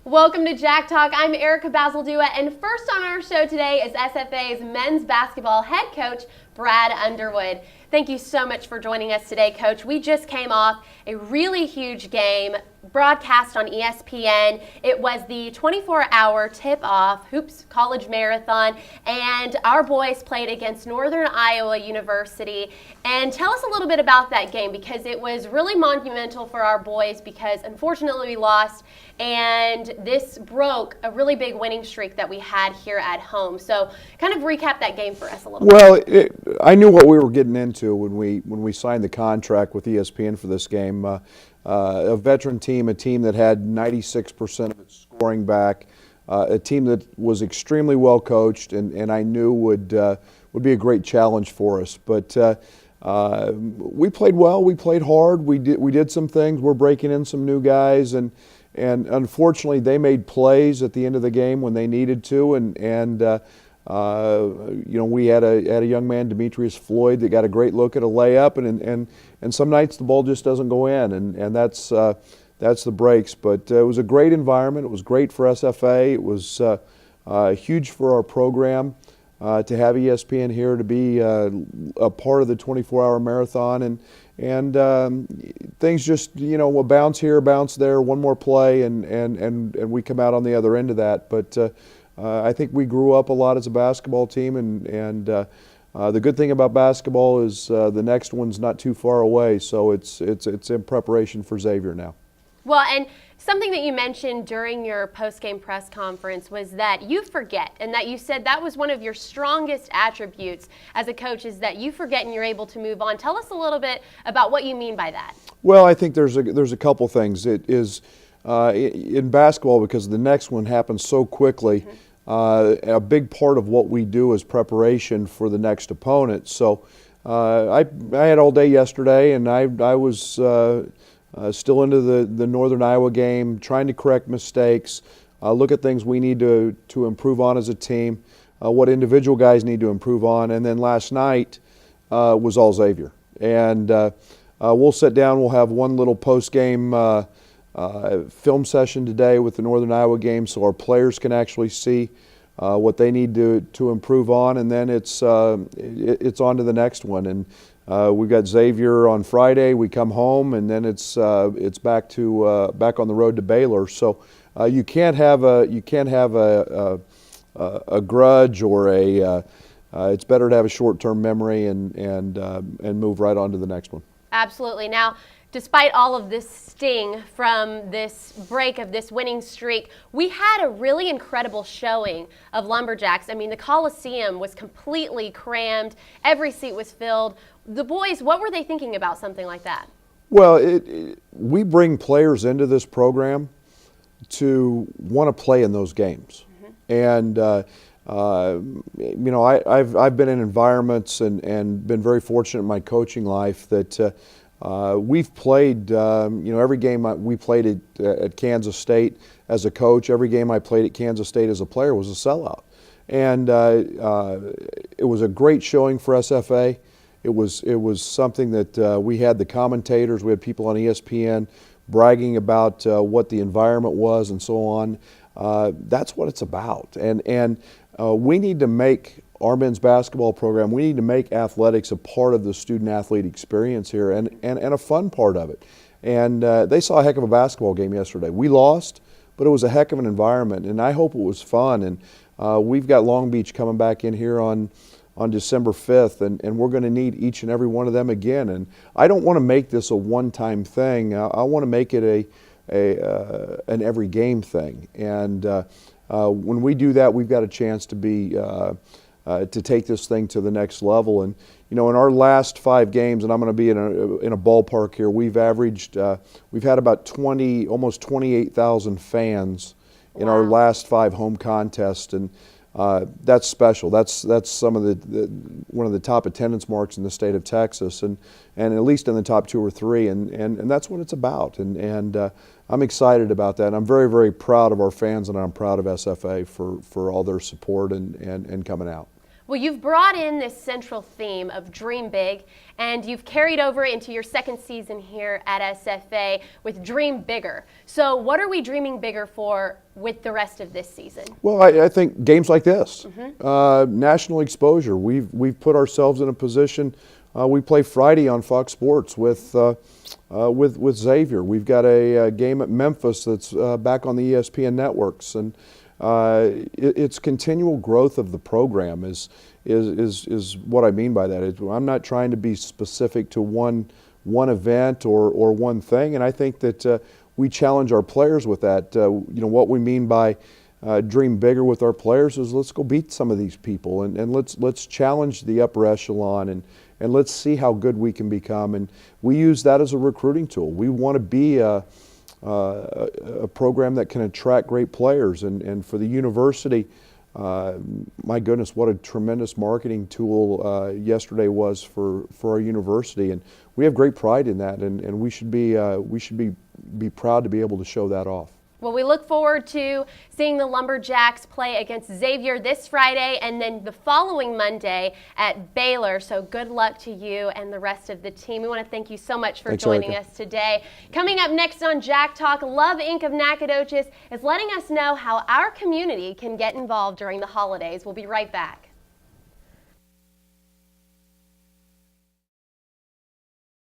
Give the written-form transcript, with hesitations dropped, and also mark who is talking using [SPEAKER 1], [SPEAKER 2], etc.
[SPEAKER 1] Welcome to Jack Talk. I'm Erica Basildua, and first on our show today is SFA's men's basketball head coach, Brad Underwood. Thank you so much for joining us today, Coach. We just came off a really huge game broadcast on ESPN. It was the 24-hour tip-off Hoops College Marathon, and our boys played against Northern Iowa University. And tell us a little bit about that game, because it was really monumental for our boys, because unfortunately we lost, and this broke a really big winning streak that we had here at home. So kind of recap that game for us a little bit.
[SPEAKER 2] Well, I knew what we were getting into when we signed the contract with ESPN for this game. A veteran team, a team that had 96% of its scoring back, a team that was extremely well coached, and I knew would be a great challenge for us. But we played well. We played hard. We did some things. We're breaking in some new guys, and unfortunately they made plays at the end of the game when they needed to, and we had a young man, Demetrius Floyd, that got a great look at a layup, and some nights the ball just doesn't go in, and that's the breaks. But it was a great environment. It was great for SFA. It was huge for our program to have ESPN here, to be a part of the 24-hour marathon, and things just, a bounce here, a bounce there, one more play, and we come out on the other end of that. But I think we grew up a lot as a basketball team, and the good thing about basketball is the next one's not too far away, so it's in preparation for Xavier now.
[SPEAKER 1] Well, and something that you mentioned during your post-game press conference was that you forget, and that you said that was one of your strongest attributes as a coach, is that you forget and you're able to move on. Tell us a little bit about what you mean by that.
[SPEAKER 2] Well, I think there's a couple things. It is in basketball, because the next one happens so quickly. A big part of what we do is preparation for the next opponent. So I had all day yesterday, and I was still into the Northern Iowa game, trying to correct mistakes, look at things we need to improve on as a team, what individual guys need to improve on. And then last night was all Xavier. And we'll sit down, we'll have one little post-game film session today with the Northern Iowa game, so our players can actually see what they need to improve on, and then it's on to the next one. And we've got Xavier on Friday. We come home, and then it's back on the road to Baylor. So you can't have a grudge or it's better to have a short-term memory and move right on to the next one.
[SPEAKER 1] Absolutely. Now, despite all of this sting from this break of this winning streak, we had a really incredible showing of Lumberjacks. I mean, the Coliseum was completely crammed. Every seat was filled. The boys, what were they thinking about something like that? Well,
[SPEAKER 2] we bring players into this program to want to play in those games. And I've been in environments and been very fortunate in my coaching life that we've played, every game we played at Kansas State as a coach, every game I played at Kansas State as a player was a sellout. And it was a great showing for SFA. It was something that we had the commentators, we had people on ESPN bragging about what the environment was and so on. That's what it's about. And we need to make our men's basketball program, we need to make athletics a part of the student-athlete experience here, and a fun part of it. And they saw a heck of a basketball game yesterday. We lost, but it was a heck of an environment, and I hope it was fun. And we've got Long Beach coming back in here on December 5th, and we're going to need each and every one of them again. And I don't want to make this a one-time thing. I want to make it an every game thing. And when we do that, we've got a chance to take this thing to the next level. And in our last 5 games, and I'm going to be in a ballpark here, we've had about almost 28,000 fans in our last 5 home contests, and that's special. That's some of one of the top attendance marks in the state of Texas, and at least in the top 2 or 3, and that's what it's about. And I'm excited about that. I'm very, very proud of our fans, and I'm proud of SFA for all their support and coming out.
[SPEAKER 1] Well, you've brought in this central theme of dream big, and you've carried over into your second season here at SFA with dream bigger. So what are we dreaming bigger for with the rest of this season?
[SPEAKER 2] Well, I think games like this, national exposure. We've put ourselves in a position. We play Friday on Fox Sports with Xavier. We've got a game at Memphis that's back on the ESPN networks, and it's continual growth of the program is what I mean by that. I'm not trying to be specific to one event or one thing, and I think that we challenge our players with that. What we mean by dream bigger with our players is let's go beat some of these people and let's challenge the upper echelon and let's see how good we can become. And we use that as a recruiting tool. We want to be a program that can attract great players, and for the university, my goodness, what a tremendous marketing tool yesterday was for our university, and we have great pride in that, and we should be proud to be able to show that off.
[SPEAKER 1] Well, we look forward to seeing the Lumberjacks play against Xavier this Friday and then the following Monday at Baylor. So good luck to you and the rest of the team. We want to thank you so much for joining us today. Coming up next on Jack Talk, Love Inc. of Nacogdoches is letting us know how our community can get involved during the holidays. We'll be right back.